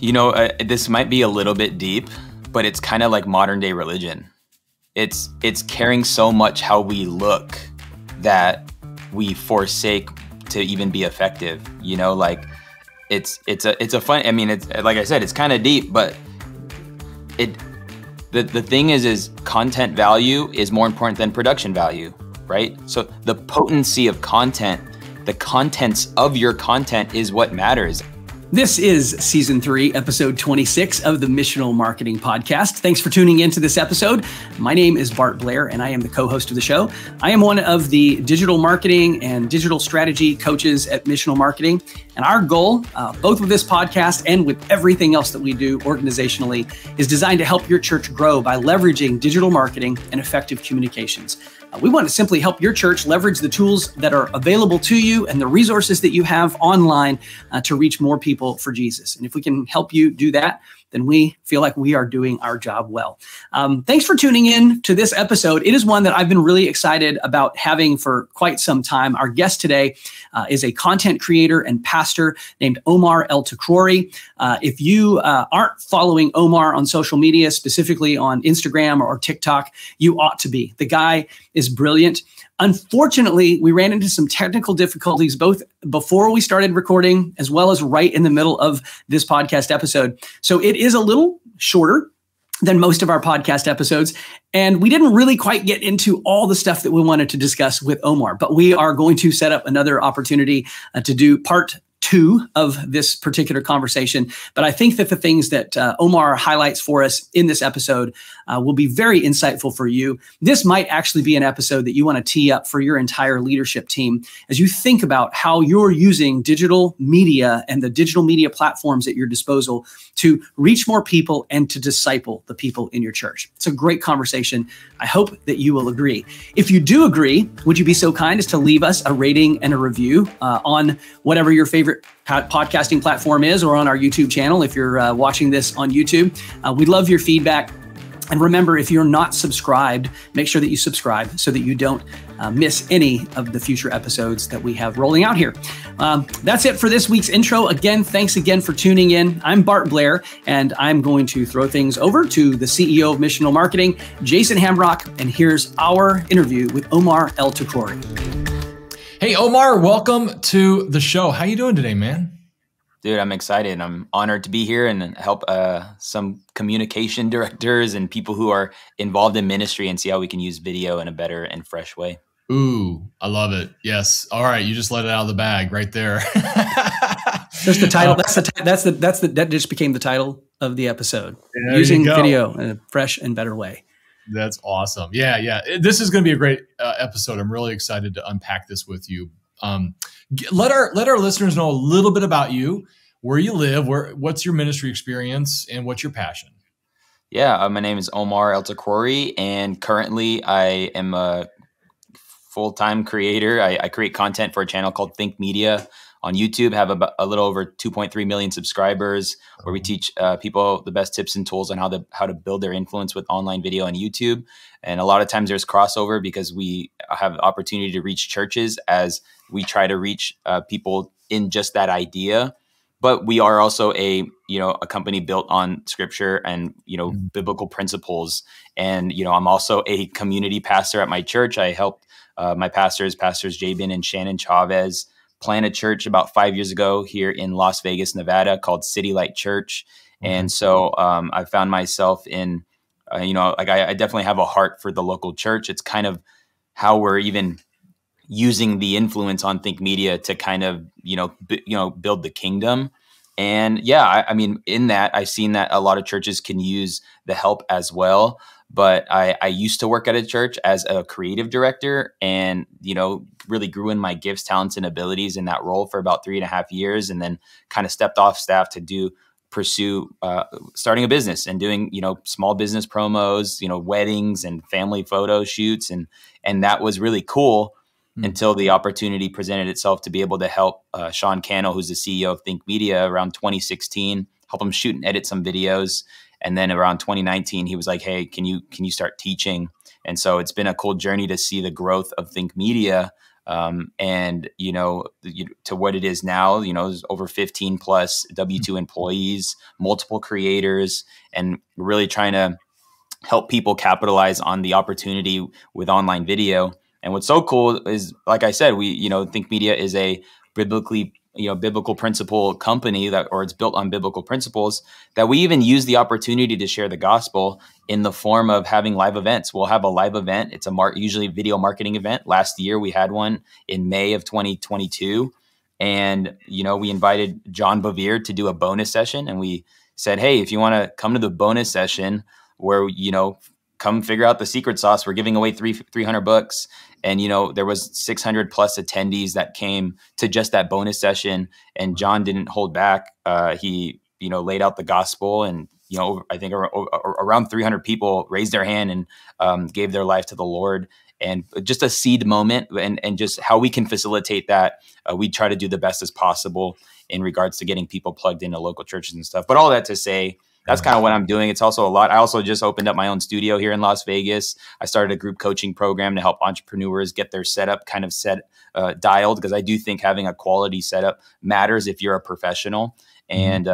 This might be a little bit deep, but it's kind of like modern day religion. It's caring so much how we look that we forsake to even be effective. It's a fun. I mean, it's like I said, it's kind of deep, but the thing is content value is more important than production value, right? So the potency of content, the contents of your content is what matters. This is Season 3, Episode 26 of the Missional Marketing Podcast. Thanks for tuning into this episode. My name is Bart Blair, and I am the co-host of the show. I am one of the digital marketing and digital strategy coaches at Missional Marketing. And our goal, both with this podcast and with everything else that we do organizationally, is designed to help your church grow by leveraging digital marketing and effective communications. We want to simply help your church leverage the tools that are available to you and the resources that you have online to reach more people for Jesus. And if we can help you do that, then we feel like we are doing our job well. Thanks for tuning in to this episode. It is one that I've been really excited about having for quite some time. Our guest today is a content creator and pastor named Omar El-Takrori. If you aren't following Omar on social media, specifically on Instagram or TikTok, you ought to be. The guy is brilliant. Unfortunately, we ran into some technical difficulties both before we started recording as well as right in the middle of this podcast episode. So it is a little shorter than most of our podcast episodes. And we didn't really quite get into all the stuff that we wanted to discuss with Omar, but we are going to set up another opportunity to do part 2 of this particular conversation. But I think that the things that Omar highlights for us in this episode will be very insightful for you. This might actually be an episode that you want to tee up for your entire leadership team as you think about how you're using digital media and the digital media platforms at your disposal to reach more people and to disciple the people in your church. It's a great conversation. I hope that you will agree. If you do agree, would you be so kind as to leave us a rating and a review on whatever your favorite podcasting platform is, or on our YouTube channel if you're watching this on YouTube. We'd love your feedback. And remember, if you're not subscribed, make sure that you subscribe so that you don't miss any of the future episodes that we have rolling out here. That's it for this week's intro. Again, thanks again for tuning in. I'm Bart Blair, and I'm going to throw things over to the CEO of Missional Marketing, Jason Hamrock, and here's our interview with Omar El-Takrori. Hey, Omar, welcome to the show. How you doing today, man? Dude, I'm excited. I'm honored to be here and help some communication directors and people who are involved in ministry and see how we can use video in a better and fresh way. Ooh, I love it. Yes. All right, you just let it out of the bag right there. That's the title. That just became the title of the episode. There Using video in a fresh and better way. That's awesome. Yeah. This is going to be a great episode. I'm really excited to unpack this with you. Let our listeners know a little bit about you, where you live, what's your ministry experience, and what's your passion. Yeah, my name is Omar El-Takrori, and currently I am a full-time creator. I create content for a channel called Think Media on YouTube, have about a little over 2.3 million subscribers, where we teach people the best tips and tools on how to build their influence with online video on YouTube. And a lot of times there's crossover because we have the opportunity to reach churches as we try to reach people in just that idea. But we are also a company built on scripture and, biblical principles. And, I'm also a community pastor at my church. I helped my pastors Jabin and Shannon Chavez, plan a church about 5 years ago here in Las Vegas, Nevada, called City Light Church. Mm-hmm. And so I found myself in, I definitely have a heart for the local church. It's kind of how we're even using the influence on Think Media to kind of, build the kingdom. And yeah, I mean, in that, I've seen that a lot of churches can use the help as well. But I used to work at a church as a creative director and, really grew in my gifts, talents, and abilities in that role for about 3.5 years, and then kind of stepped off staff to pursue starting a business and doing, small business promos, weddings and family photo shoots. And that was really cool until the opportunity presented itself to be able to help Sean Cannell, who's the CEO of Think Media, around 2016, help him shoot and edit some videos. And then around 2019, he was like, hey, can you start teaching? And so it's been a cool journey to see the growth of Think Media And, to what it is now, there's over 15 plus W-2 employees, multiple creators, and really trying to help people capitalize on the opportunity with online video. And what's so cool is, like I said, we, Think Media is a biblical principle company or it's built on biblical principles, that we even use the opportunity to share the gospel in the form of having live events. We'll have a live event. It's usually a video marketing event. Last year we had one in May of 2022. And, we invited John Bevere to do a bonus session. And we said, hey, if you want to come to the bonus session where, come figure out the secret sauce, we're giving away $300. And, there was 600 plus attendees that came to just that bonus session. And John didn't hold back. He, laid out the gospel, and, I think around 300 people raised their hand and gave their life to the Lord. And just a seed moment, and just how we can facilitate that. We try to do the best as possible in regards to getting people plugged into local churches and stuff. But all that to say, that's kind of what I'm doing. It's also a lot. I also just opened up my own studio here in Las Vegas. I started a group coaching program to help entrepreneurs get their setup kind of dialed, because I do think having a quality setup matters if you're a professional. And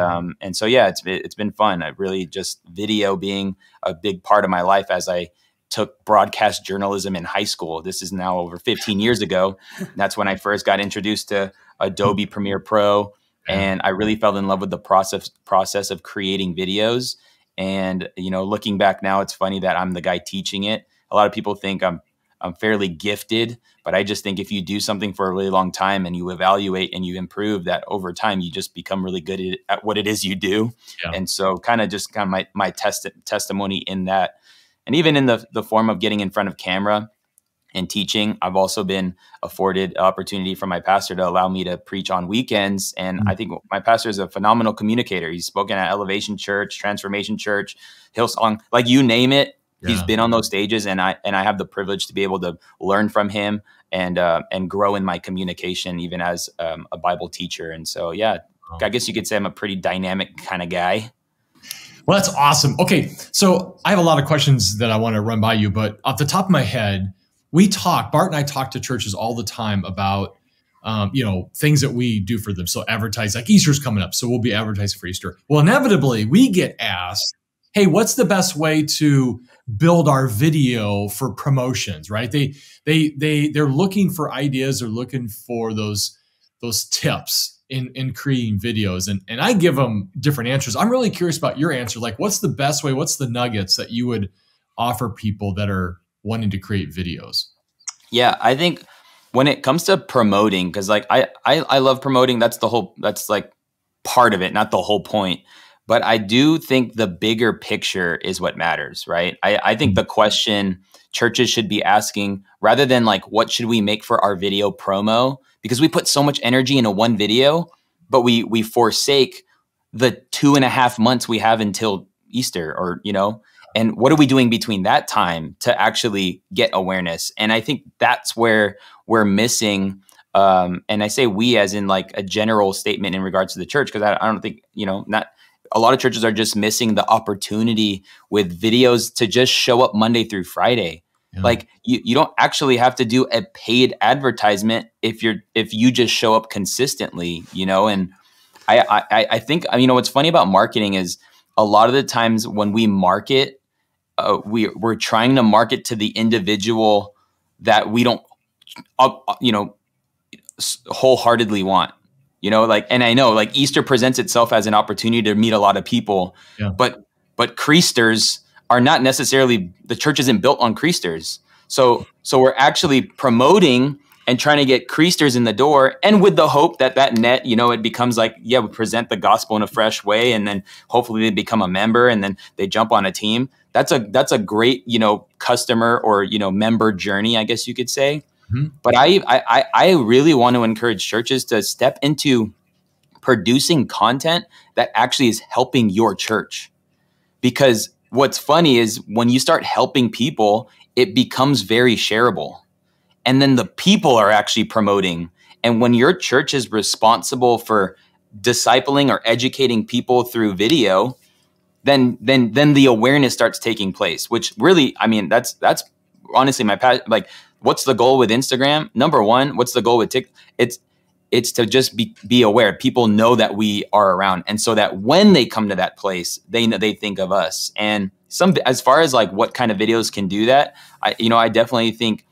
so, yeah, it's been fun. I really just video being a big part of my life as I took broadcast journalism in high school. This is now over 15 years ago. That's when I first got introduced to Adobe Premiere Pro. And I really fell in love with the process of creating videos. And, looking back now, it's funny that I'm the guy teaching it. A lot of people think I'm fairly gifted, but I just think if you do something for a really long time and you evaluate and you improve, that over time, you just become really good at what it is you do. Yeah. And so kind of my testimony in that. And even in the form of getting in front of camera and teaching, I've also been afforded opportunity from my pastor to allow me to preach on weekends. And I think my pastor is a phenomenal communicator. He's spoken at Elevation Church, Transformation Church, Hillsong, like you name it. Yeah. He's been on those stages, and I have the privilege to be able to learn from him and grow in my communication, even as a Bible teacher. And so, yeah, I guess you could say I'm a pretty dynamic kind of guy. Well, that's awesome. Okay, so I have a lot of questions that I want to run by you, but off the top of my head, Bart and I talk to churches all the time about, things that we do for them. So advertise, like Easter's coming up, so we'll be advertising for Easter. Well, inevitably we get asked, hey, what's the best way to build our video for promotions, right? They're looking for ideas. They're looking for those tips in creating videos. And I give them different answers. I'm really curious about your answer. Like, what's the best way? What's the nuggets that you would offer people that are wanting to create videos? Yeah, I think when it comes to promoting, because like I love promoting. That's like part of it, not the whole point. But I do think the bigger picture is what matters, right? I think the question churches should be asking, rather than like, what should we make for our video promo? Because we put so much energy into one video, but we forsake the 2.5 months we have until Easter, or, and what are we doing between that time to actually get awareness? And I think that's where we're missing. And I say we as in like a general statement in regards to the church, because I don't think, not a lot of churches are just missing the opportunity with videos to just show up Monday through Friday. Yeah. Like you don't actually have to do a paid advertisement if you just show up consistently, and I think, what's funny about marketing is a lot of the times when we market, we're trying to market to the individual that we don't, wholeheartedly want. And I know like Easter presents itself as an opportunity to meet a lot of people, yeah. but creasters are not necessarily, the church isn't built on creasters. So we're actually promoting and trying to get creasters in the door, and with the hope that net, it becomes like, yeah, we present the gospel in a fresh way, and then hopefully they become a member and then they jump on a team. That's a great, customer or, member journey, I guess you could say. Mm-hmm. But I really want to encourage churches to step into producing content that actually is helping your church. Because what's funny is when you start helping people, it becomes very shareable. And then the people are actually promoting. And when your church is responsible for discipling or educating people through video, then the awareness starts taking place, which really, that's honestly my passion. Like what's the goal with Instagram? Number one, what's the goal with TikTok? It's to just be aware. People know that we are around, and so that when they come to that place, they think of us. And as far as like what kind of videos can do that, I definitely think,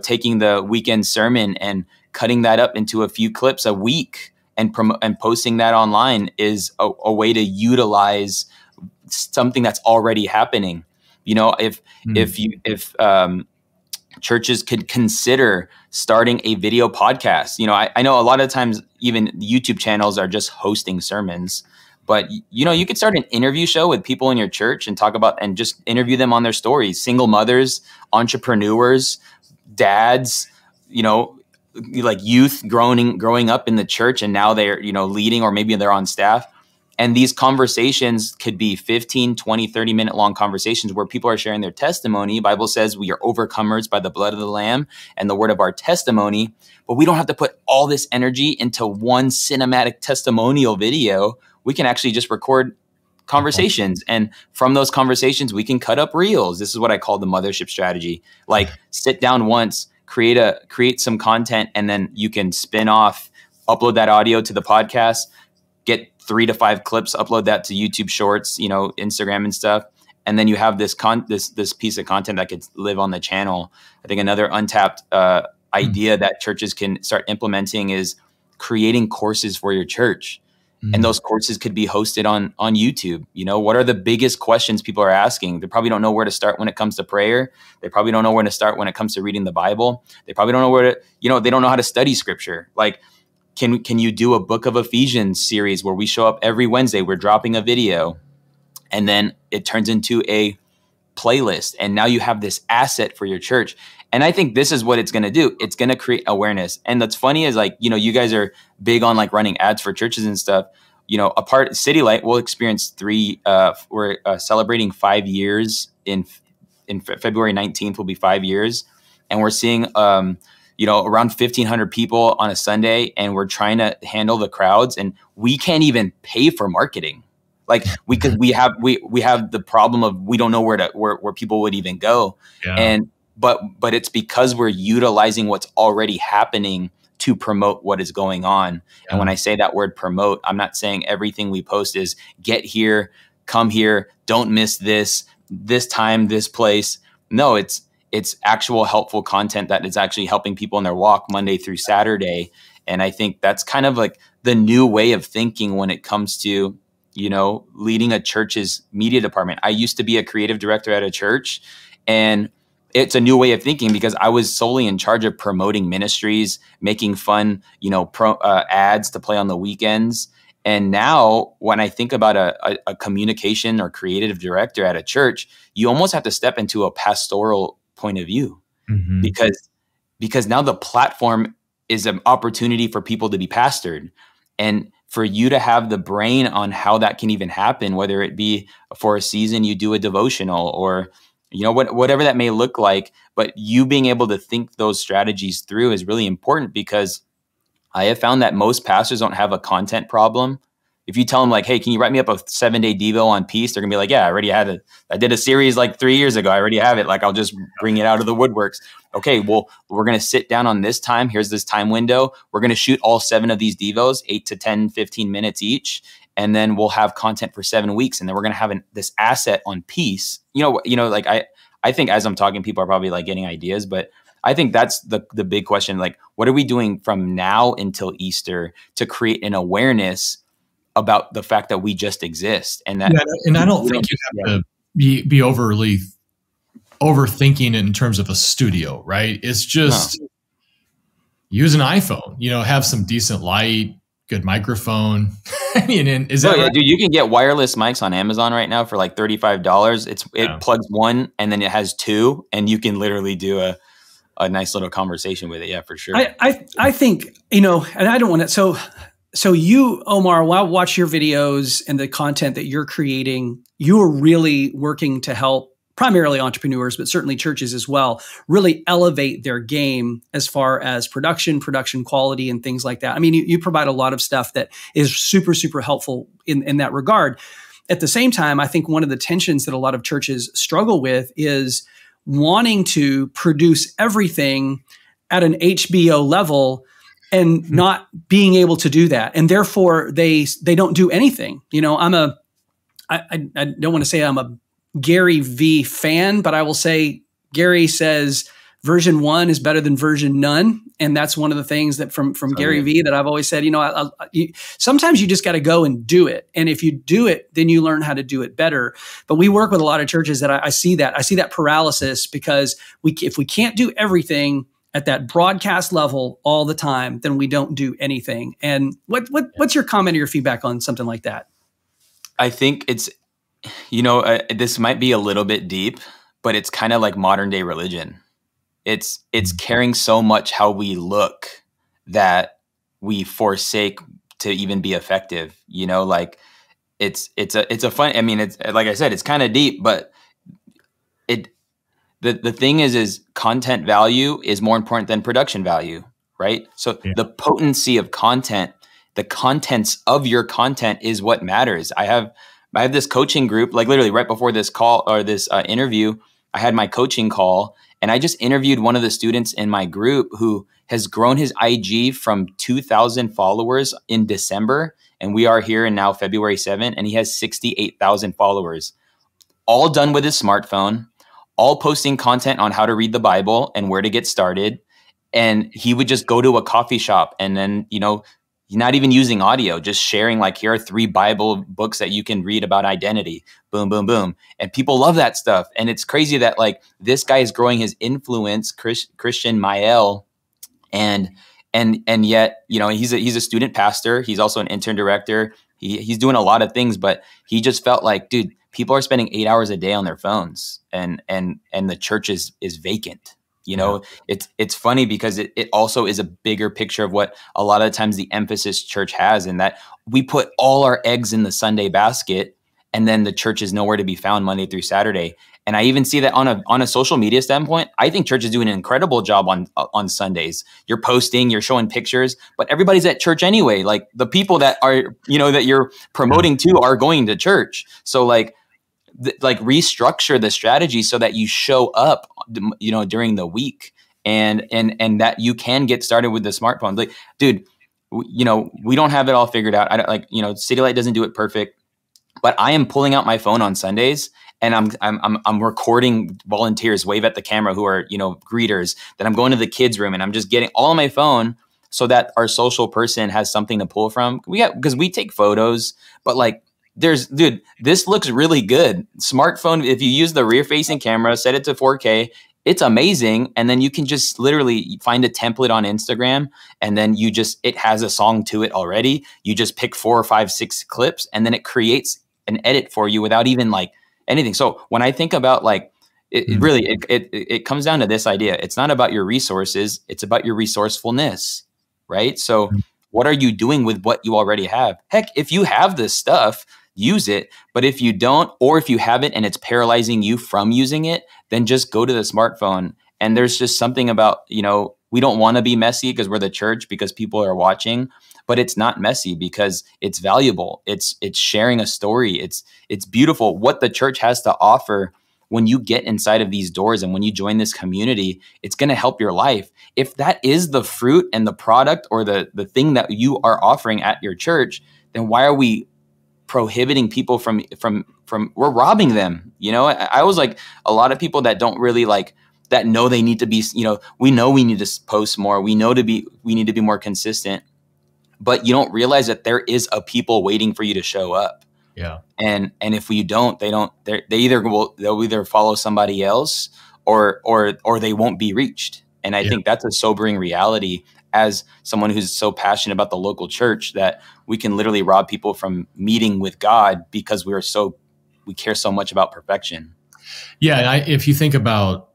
taking the weekend sermon and cutting that up into a few clips a week and posting that online is a way to utilize something that's already happening. If churches could consider starting a video podcast. I know a lot of times even YouTube channels are just hosting sermons, but you could start an interview show with people in your church and talk about and just interview them on their stories. Single mothers, entrepreneurs, dads, like youth growing up in the church, and now they're, leading, or maybe they're on staff. And these conversations could be 15, 20, 30-minute long conversations where people are sharing their testimony. The Bible says we are overcomers by the blood of the Lamb and the word of our testimony. But we don't have to put all this energy into one cinematic testimonial video. We can actually just record conversations. And from those conversations, we can cut up reels. This is what I call the mothership strategy. Like, sit down once, create some content, and then you can spin off, upload that audio to the podcast, get 3 to 5 clips, upload that to YouTube Shorts, Instagram and stuff. And then you have this piece of content that could live on the channel. I think another untapped idea that churches can start implementing is creating courses for your church. And those courses could be hosted on YouTube. What are the biggest questions people are asking? They probably don't know where to start when it comes to prayer. They probably don't know where to start when it comes to reading the Bible. They probably don't know where to, they don't know how to study scripture. Like, can you do a Book of Ephesians series where we show up every Wednesday, we're dropping a video, and then it turns into a playlist. And now you have this asset for your church. And I think this is what it's going to do. It's going to create awareness. And what's funny is, like, you guys are big on like running ads for churches and stuff. City Light will experience we're celebrating 5 years in February 19th will be 5 years. And we're seeing, around 1,500 people on a Sunday, and we're trying to handle the crowds, and we can't even pay for marketing. Like, we have the problem of, we don't know where people would even go. Yeah. But it's because we're utilizing what's already happening to promote what is going on. Yeah. And when I say that word promote, I'm not saying everything we post is get here, come here, don't miss this time, this place. No, it's actual helpful content that is actually helping people in their walk Monday through Saturday. And I think that's kind of like the new way of thinking when it comes to, leading a church's media department. I used to be a creative director at a church, and it's a new way of thinking because I was solely in charge of promoting ministries, making fun, ads to play on the weekends. And now when I think about a communication or creative director at a church, you almost have to step into a pastoral point of view, because now the platform is an opportunity for people to be pastored, and for you to have the brain on how that can even happen, whether it be for a season you do a devotional, or whatever that may look like. But you being able to think those strategies through is really important, because I have found that most pastors don't have a content problem. If you tell them like, hey, can you write me up a 7-day Devo on peace? They're gonna be like, yeah, I already had it. I did a series like 3 years ago. I already have it. Like, I'll just bring it out of the woodworks. Okay, well, we're gonna sit down on this time. Here's this time window. We're gonna shoot all 7 of these Devos, 8 to 10, 15 minutes each. And then we'll have content for 7 weeks. And then we're gonna have this asset on peace. Like I think as I'm talking, people are probably like getting ideas, but I think that's the big question. Like, what are we doing from now until Easter to create an awareness about the fact that we just exist? And that, and I don't think you have to be overly overthinking it in terms of a studio, right? It's just use an iPhone, have some decent light, good microphone. I mean, is that right? Dude, you can get wireless mics on Amazon right now for like $35. It plugs one and then it has 2, and you can literally do a nice little conversation with it. Yeah, for sure. I think, and I don't want to, so you, Omar, while I watch your videos and the content that you're creating, you are really working to help primarily entrepreneurs, but certainly churches as well, really elevate their game as far as production quality, and things like that. I mean, you provide a lot of stuff that is super, super helpful in that regard. At the same time, I think one of the tensions that a lot of churches struggle with is, wanting to produce everything at an HBO level and not being able to do that. And therefore they don't do anything. You know, I don't want to say I'm a Gary V fan, but I will say Gary says version 1 is better than version none. And that's one of the things that from Gary V that I've always said, you know, sometimes you just got to go and do it. And if you do it, then you learn how to do it better. But we work with a lot of churches that I see that paralysis, because if we can't do everything at that broadcast level all the time, then we don't do anything. And what's your comment or your feedback on something like that? I think it's, you know, this might be a little bit deep, but it's kind of like modern day religion. It's caring so much how we look that we forsake to even be effective. You know, like it's a fun, I mean, it's like I said, it's kind of deep, but the thing is content value is more important than production value, right? So the potency of content, the contents of your content is what matters. I have this coaching group, like literally right before this call or this interview, I had my coaching call, and I just interviewed one of the students in my group who has grown his IG from 2,000 followers in December, and we are here in now February 7, and he has 68,000 followers, all done with his smartphone, all posting content on how to read the Bible and where to get started. And he would just go to a coffee shop and then, you know, not even using audio, just sharing like, here are 3 Bible books that you can read about identity. Boom, boom, boom. And people love that stuff. And it's crazy that like this guy is growing his influence, Christian Mael, and yet, you know, he's a student pastor. He's also an intern director. He's doing a lot of things, but he just felt like, dude, people are spending 8 hours a day on their phones, and the church is vacant. You know, it's funny because it also is a bigger picture of what a lot of times the emphasis church has, in that we put all our eggs in the Sunday basket, and then the church is nowhere to be found Monday through Saturday. And I even see that on a social media standpoint. I think church is doing an incredible job on Sundays. You're posting, you're showing pictures, but everybody's at church anyway. Like the people that are, you know, that you're promoting to are going to church. So like restructure the strategy so that you show up, you know, during the week, and that you can get started with the smartphone. Like, dude, you know, we don't have it all figured out. I don't, like, you know, City Light doesn't do it perfect, but I am pulling out my phone on Sundays, and I'm recording volunteers wave at the camera who are, you know, greeters. Then I'm going to the kids' room, and I'm just getting all on my phone so that our social person has something to pull from. Because we take photos, but like, dude, this looks really good. Smartphone, if you use the rear facing camera, set it to 4K, it's amazing. And then you can just literally find a template on Instagram, and then it has a song to it already. You just pick 4 or 5, 6 clips, and then it creates an edit for you without even like anything. So when I think about like, it comes down to this idea. It's not about your resources. It's about your resourcefulness, right? So what are you doing with what you already have? Heck, if you have this stuff, use it. But if you don't, or if you have it and it's paralyzing you from using it, then just go to the smartphone. And there's just something about, you know, we don't want to be messy because we're the church, because people are watching, but it's not messy because it's valuable. It's sharing a story. It's beautiful what the church has to offer. When you get inside of these doors and when you join this community, it's going to help your life. If that is the fruit and the product or the thing that you are offering at your church, then why are we prohibiting people from we're robbing them? You know, I was like, a lot of people that don't really like, that know they need to be, you know we need to post more. We need to be more consistent, but you don't realize that there is a people waiting for you to show up. Yeah. And if you don't, they'll either follow somebody else or they won't be reached. And I think that's a sobering reality as someone who's so passionate about the local church, that we can literally rob people from meeting with God because we care so much about perfection. Yeah. And if you think about,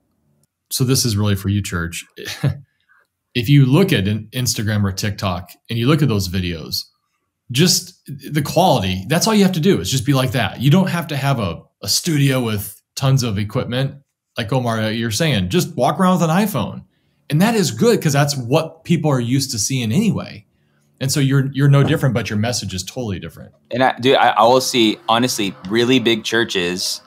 so this is really for you, church. If you look at Instagram or TikTok and you look at those videos, just the quality, that's all you have to do is just be like that. You don't have to have a studio with tons of equipment. Like Omar, you're saying, just walk around with an iPhone. And that is good because that's what people are used to seeing anyway. And so you're no different, but your message is totally different. And I will see, honestly, really big churches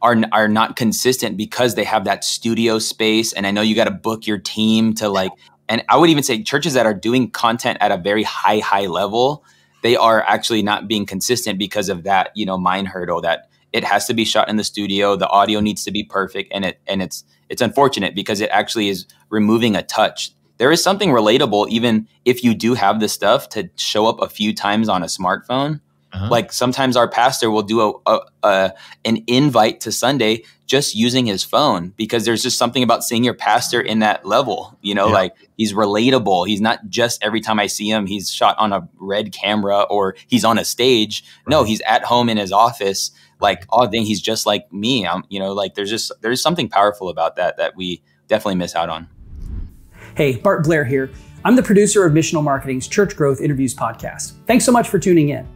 are not consistent because they have that studio space. And I know you got to book your team to like, and I would even say churches that are doing content at a very high level, they are actually not being consistent because of that, you know, mind hurdle that it has to be shot in the studio. The audio needs to be perfect. And it's unfortunate because it actually is removing a touch. There is something relatable, even if you do have the stuff to show up a few times on a smartphone. Like sometimes our pastor will do an invite to Sunday just using his phone, because there's just something about seeing your pastor in that level, you know, like he's relatable. He's not just every time I see him, he's shot on a red camera or he's on a stage. No, he's at home in his office. Like, oh, dang, he's just like me. You know, like there's something powerful about that we definitely miss out on. Hey, Bart Blair here. I'm the producer of Missional Marketing's Church Growth Interviews podcast. Thanks so much for tuning in.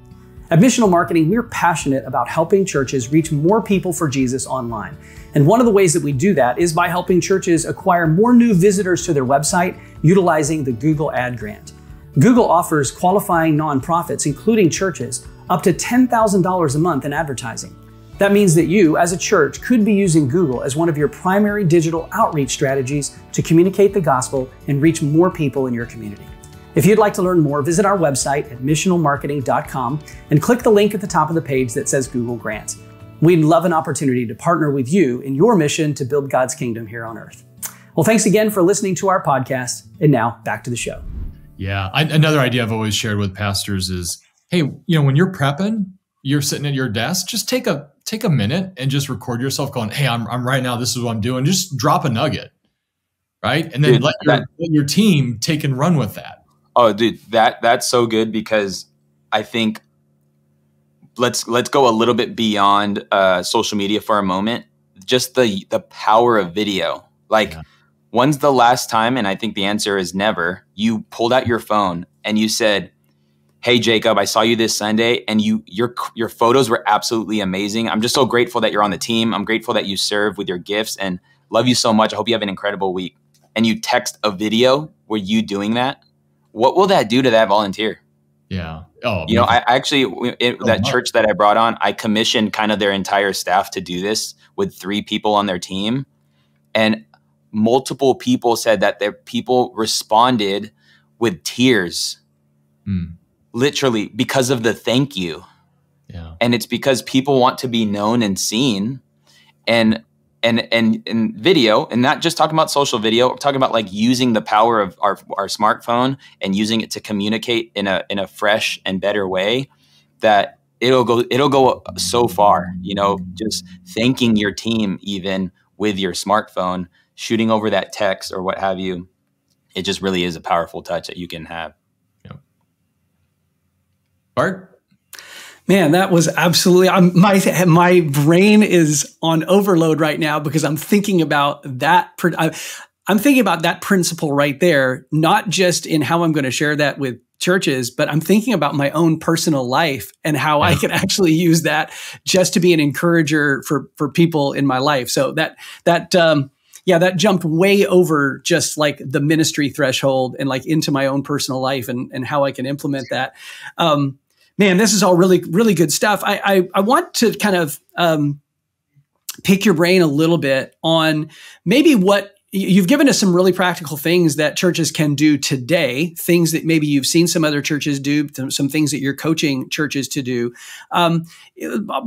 At Missional Marketing, we're passionate about helping churches reach more people for Jesus online. And one of the ways that we do that is by helping churches acquire more new visitors to their website utilizing the Google Ad Grant. Google offers qualifying nonprofits, including churches, up to $10,000 a month in advertising. That means that you, as a church, could be using Google as one of your primary digital outreach strategies to communicate the gospel and reach more people in your community. If you'd like to learn more, visit our website at missionalmarketing.com and click the link at the top of the page that says Google Grants. We'd love an opportunity to partner with you in your mission to build God's kingdom here on earth. Well, thanks again for listening to our podcast. And now back to the show. Yeah. Another idea I've always shared with pastors is, hey, you know, when you're prepping, you're sitting at your desk, just take a minute and just record yourself going, hey, I'm right now, this is what I'm doing. Just drop a nugget, right? And then let your team take and run with that. Oh, dude, that's so good, because I think let's go a little bit beyond social media for a moment. Just the power of video. Like, when's the last time, and I think the answer is never, you pulled out your phone and you said, hey, Jacob, I saw you this Sunday and your photos were absolutely amazing. I'm just so grateful that you're on the team. I'm grateful that you serve with your gifts and love you so much. I hope you have an incredible week. And you text a video where you doing that. What will that do to that volunteer? Yeah. Oh, you know, I actually, that church that I brought on, I commissioned kind of their entire staff to do this with 3 people on their team. And multiple people said that their people responded with tears, literally, because of the thank you. Yeah. And it's because people want to be known and seen. And video, and not just talking about social video, we're talking about like using the power of our smartphone and using it to communicate in a fresh and better way, that it'll go so far, you know, just thanking your team even with your smartphone, shooting over that text or what have you. It just really is a powerful touch that you can have. Yeah. Bart? Man, that was absolutely, my brain is on overload right now because I'm thinking about that. I'm thinking about that principle right there, not just in how I'm going to share that with churches, but I'm thinking about my own personal life and how I can actually use that just to be an encourager for people in my life. So that jumped way over just like the ministry threshold and like into my own personal life and how I can implement that. Man, this is all really, really good stuff. I want to kind of pick your brain a little bit on maybe what you've given us some really practical things that churches can do today, things that maybe you've seen some other churches do, some things that you're coaching churches to do. Why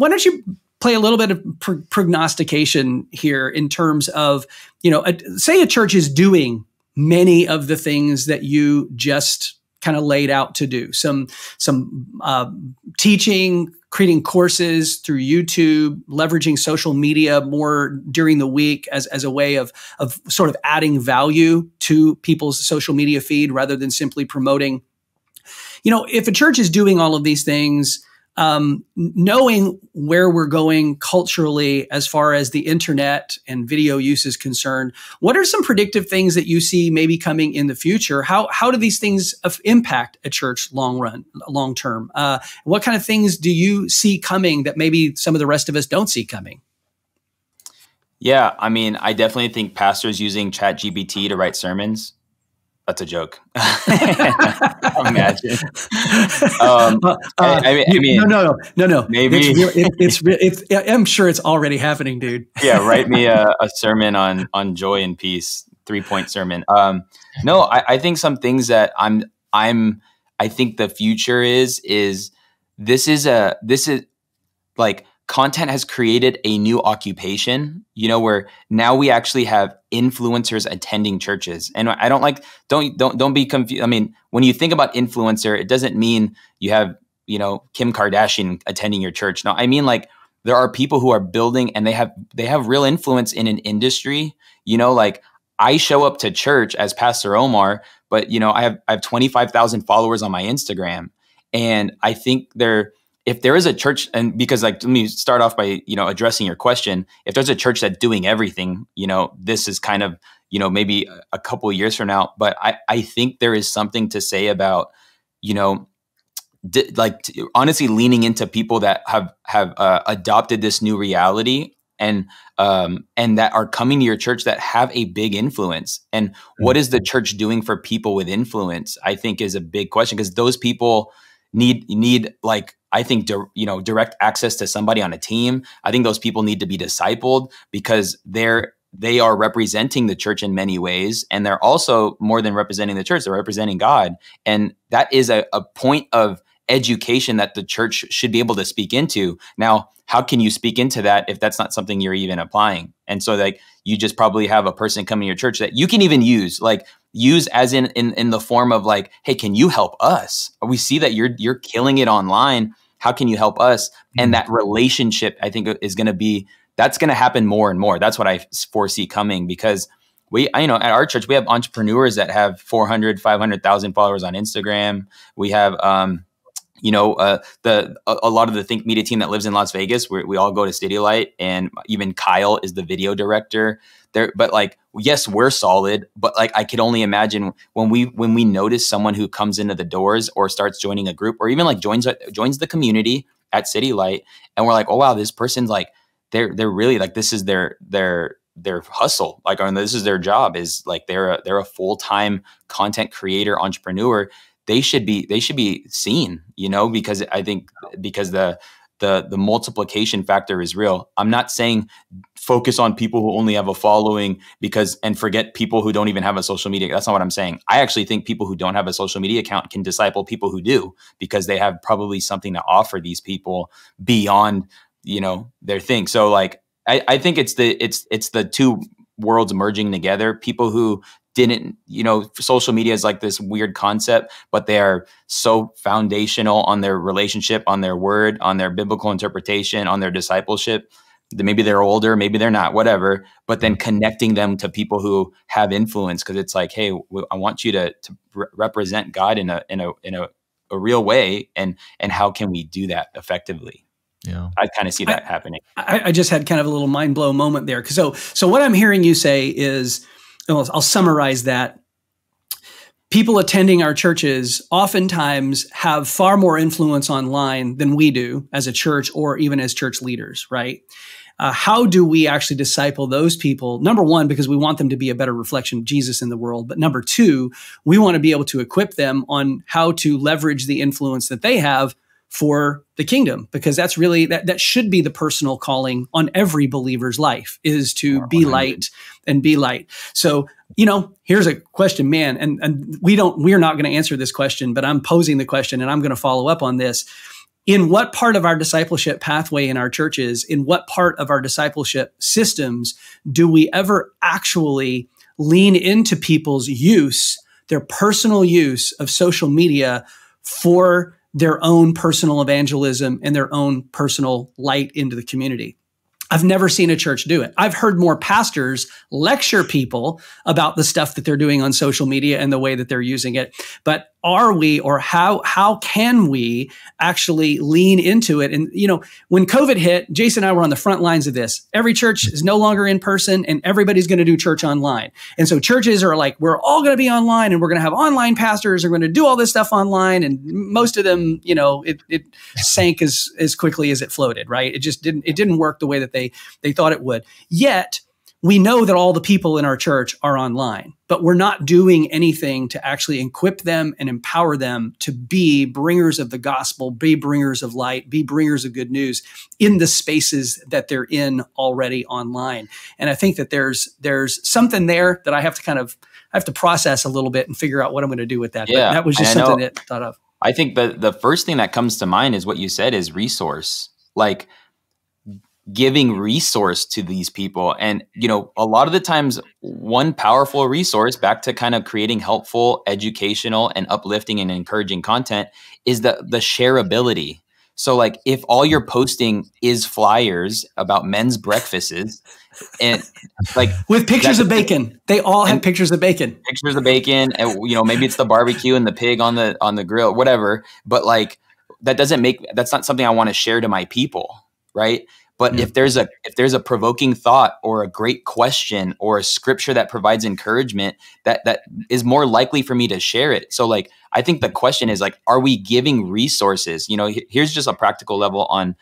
don't you play a little bit of prognostication here in terms of, you know, say a church is doing many of the things that you just kind of laid out to do, some teaching, creating courses through YouTube, leveraging social media more during the week as a way of sort of adding value to people's social media feed rather than simply promoting. You know, if a church is doing all of these things, knowing where we're going culturally as far as the internet and video use is concerned, what are some predictive things that you see maybe coming in the future? How do these things impact a church long term? What kind of things do you see coming that maybe some of the rest of us don't see coming? Yeah, I mean, I definitely think pastors using ChatGPT to write sermons. That's a joke. Imagine. I mean, no. maybe. I'm sure it's already happening, dude. Yeah, write me a sermon on joy and peace, 3-point sermon. No, I think some things that I think the future is this is like content has created a new occupation, where now we actually have influencers attending churches. And I don't be confused. I mean, when you think about influencer, it doesn't mean you have, Kim Kardashian attending your church. No, I mean, like, there are people who are building and they have real influence in an industry. Like, I show up to church as Pastor Omar, but I have 25,000 followers on my Instagram. And I think if there is a church, and because, like, let me start off by, addressing your question. If there's a church that's doing everything, this is kind of, maybe a couple of years from now, but I think there is something to say about, honestly leaning into people that have adopted this new reality and that are coming to your church that have a big influence. And what is the church doing for people with influence, I think, is a big question, because those people need like, I think, direct access to somebody on a team. I think those people need to be discipled, because they are representing the church in many ways. And they're also, more than representing the church, they're representing God. And that is a point of education that the church should be able to speak into. Now, how can you speak into that if that's not something you're even applying? And so, like, you just probably have a person coming to your church that you can even use as in the form of, like, hey, can you help us? We see that you're killing it online. How can you help us? And that relationship, I think, is going to happen more and more. That's what I foresee coming, because at our church, we have entrepreneurs that have 400, 500,000 followers on Instagram. We have, a lot of the Think Media team that lives in Las Vegas, we all go to City Light, and even Kyle is the video director there. But, like, yes, we're solid, but, like, I could only imagine when we notice someone who comes into the doors or starts joining a group, or even, like, joins the community at City Light, and we're like, oh wow, this person's, like, they're really, like, this is their hustle, like, or this is their job, is, like, they're a full-time content creator entrepreneur. They should be seen, because I think, because the multiplication factor is real. I'm not saying focus on people who only have a following and forget people who don't even have a social media. That's not what I'm saying. I actually think people who don't have a social media account can disciple people who do, because they have probably something to offer these people beyond, their thing. So, like, I think it's the two worlds merging together. People who didn't, social media is like this weird concept, but they are so foundational on their relationship, on their word, on their biblical interpretation, on their discipleship. Maybe they're older, maybe they're not, whatever, but then connecting them to people who have influence. Cause it's like, hey, I want you to represent God in a real way. And how can we do that effectively? Yeah, I kind of see that happening. I just had kind of a little mind blow moment there. So what I'm hearing you say is, I'll summarize that. People attending our churches oftentimes have far more influence online than we do as a church, or even as church leaders, right? How do we actually disciple those people? Number one, because we want them to be a better reflection of Jesus in the world. But number two, we want to be able to equip them on how to leverage the influence that they have for the kingdom, because that's really, that should be the personal calling on every believer's life, is to be light and be light. So, here's a question, man, and we're not going to answer this question, but I'm posing the question and I'm going to follow up on this. In what part of our discipleship pathway in our churches, in what part of our discipleship systems do we ever actually lean into people's use, their personal use of social media for their own personal evangelism and their own personal light into the community? I've never seen a church do it. I've heard more pastors lecture people about the stuff that they're doing on social media and the way that they're using it. But are we, or how can we actually lean into it? And, when COVID hit, Jason and I were on the front lines of this. Every church is no longer in person and everybody's going to do church online. And so churches are like, we're all going to be online and we're going to have online pastors are going to do all this stuff online. And most of them, it sank as quickly as it floated, right? It just didn't work the way that they thought it would. Yet we know that all the people in our church are online, but we're not doing anything to actually equip them and empower them to be bringers of the gospel, be bringers of light, be bringers of good news in the spaces that they're in already online. And I think that there's something there that I have to process a little bit and figure out what I'm going to do with that. Yeah, but that was just something that I thought of. I think the first thing that comes to mind is what you said is resource. Like, giving resource to these people. And, a lot of the times, one powerful resource, back to kind of creating helpful, educational, and uplifting and encouraging content, is the shareability. So like, if all you're posting is flyers about men's breakfasts and like with pictures of bacon, they all have pictures of bacon, and, maybe it's the barbecue and the pig on the grill, whatever. But like, that's not something I want to share to my people. Right. But if there's a provoking thought or a great question or a scripture that provides encouragement, that is more likely for me to share it. So like, I think the question is like, are we giving resources? Here's just a practical level on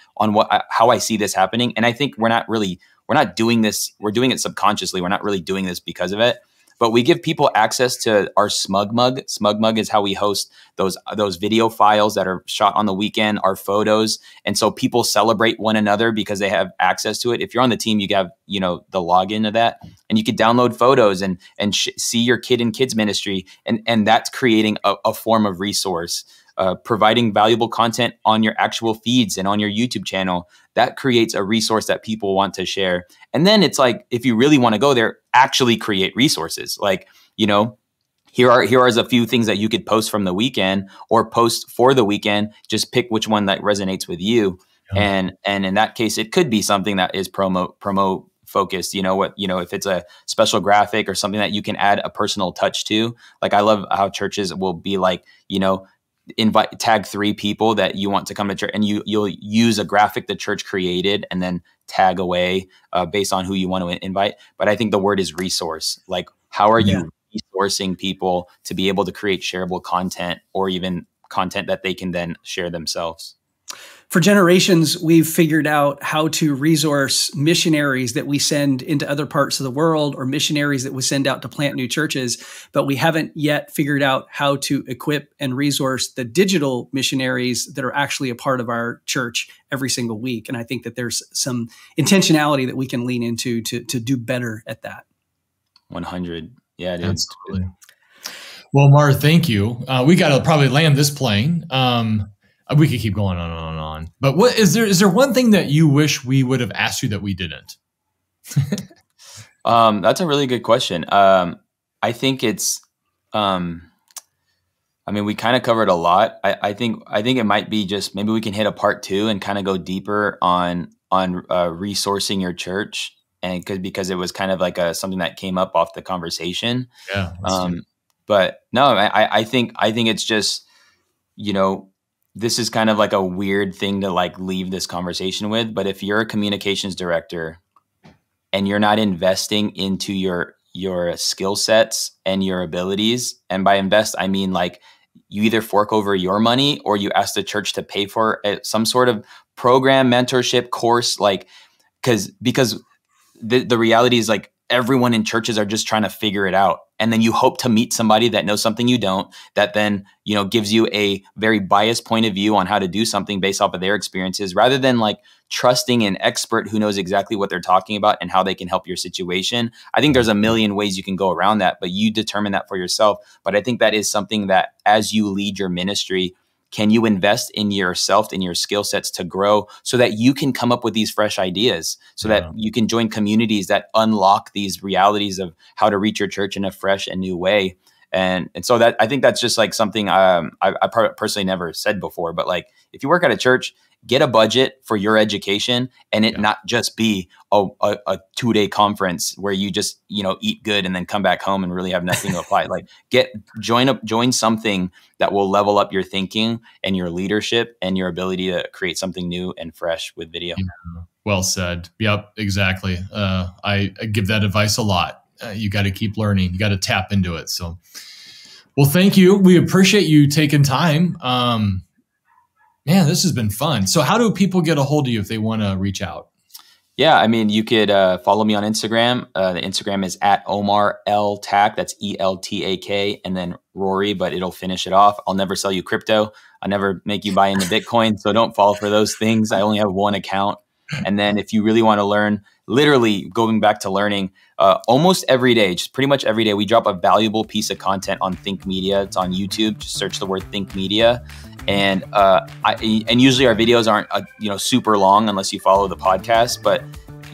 how I see this happening. And I think we're not doing this. We're doing it subconsciously. We're not really doing this because of it. But we give people access to our Smug Mug. Smug Mug is how we host those video files that are shot on the weekend, our photos. And so people celebrate one another because they have access to it. If you're on the team, you have, the login of that, and you could download photos and see your kid in kids ministry. And that's creating a form of resource, providing valuable content on your actual feeds and on your YouTube channel. That creates a resource that people want to share. And then it's like, if you really want to go there, actually create resources. Like, here are a few things that you could post from the weekend or post for the weekend. Just pick which one that resonates with you. Yeah. And in that case, it could be something that is promo focused. If it's a special graphic or something that you can add a personal touch to. Like, I love how churches will be like, tag 3 people that you want to come to church, and you'll use a graphic the church created and then tag away based on who you want to invite. But I think the word is resource. Like, how are you resourcing people to be able to create shareable content, or even content that they can then share themselves? For generations, we've figured out how to resource missionaries that we send into other parts of the world, or missionaries that we send out to plant new churches, but we haven't yet figured out how to equip and resource the digital missionaries that are actually a part of our church every single week. And I think that there's some intentionality that we can lean into to do better at that. 100. Yeah, it is. Absolutely. Well, Mar, thank you. We got to probably land this plane. We could keep going on and on and on. But what is there one thing that you wish we would have asked you that we didn't? That's a really good question. I think it's, we kind of covered a lot. I think it might be just, maybe we can hit a part 2 and kind of go deeper on resourcing your church. And because it was kind of like something that came up off the conversation. Yeah. But no, I think it's just, this is kind of like a weird thing to like leave this conversation with. But if you're a communications director and you're not investing into your skill sets and your abilities, and by invest, I mean like you either fork over your money or you ask the church to pay for some sort of program, mentorship, course, like, because the reality is like everyone in churches are just trying to figure it out. And then you hope to meet somebody that knows something you don't, that then, gives you a very biased point of view on how to do something based off of their experiences, rather than like trusting an expert who knows exactly what they're talking about and how they can help your situation. I think there's a million ways you can go around that, but you determine that for yourself. But I think that is something that as you lead your ministry, can you invest in yourself and your skill sets to grow so that you can come up with these fresh ideas, so that you can join communities that unlock these realities of how to reach your church in a fresh and new way. And so that, I think that's just like something I personally never said before, but like, if you work at a church, get a budget for your education, and it not just be a 2-day conference where you just, eat good and then come back home and really have nothing to apply. Like join something that will level up your thinking and your leadership and your ability to create something new and fresh with video. Yeah. Well said. Yep, exactly. I give that advice a lot. You got to keep learning. You got to tap into it. So, well, thank you. We appreciate you taking time. Man, this has been fun. So how do people get a hold of you if they want to reach out? Yeah, I mean, you could follow me on Instagram. The Instagram is at Omar El-Tak. That's ELTAK, and then Rory, but it'll finish it off. I'll never sell you crypto. I'll never make you buy into Bitcoin. So don't fall for those things. I only have one account. And then if you really want to learn, literally going back to learning, almost every day, just pretty much every day, we drop a valuable piece of content on Think Media. It's on YouTube. Just search the word Think Media. And usually our videos aren't super long unless you follow the podcast. But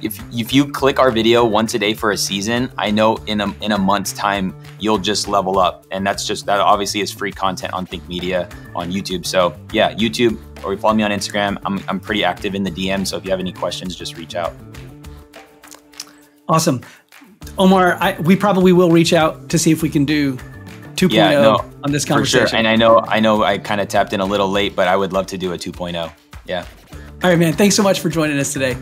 if you click our video once a day for a season, I know in a month's time you'll just level up. And that obviously is free content on Think Media on YouTube. So yeah, YouTube, or follow me on Instagram. I'm pretty active in the DM. So if you have any questions, just reach out. Awesome, Omar. We probably will reach out to see if we can do 2.0 on this conversation. For sure. And I know I kind of tapped in a little late, but I would love to do a 2.0. Yeah. All right, man. Thanks so much for joining us today.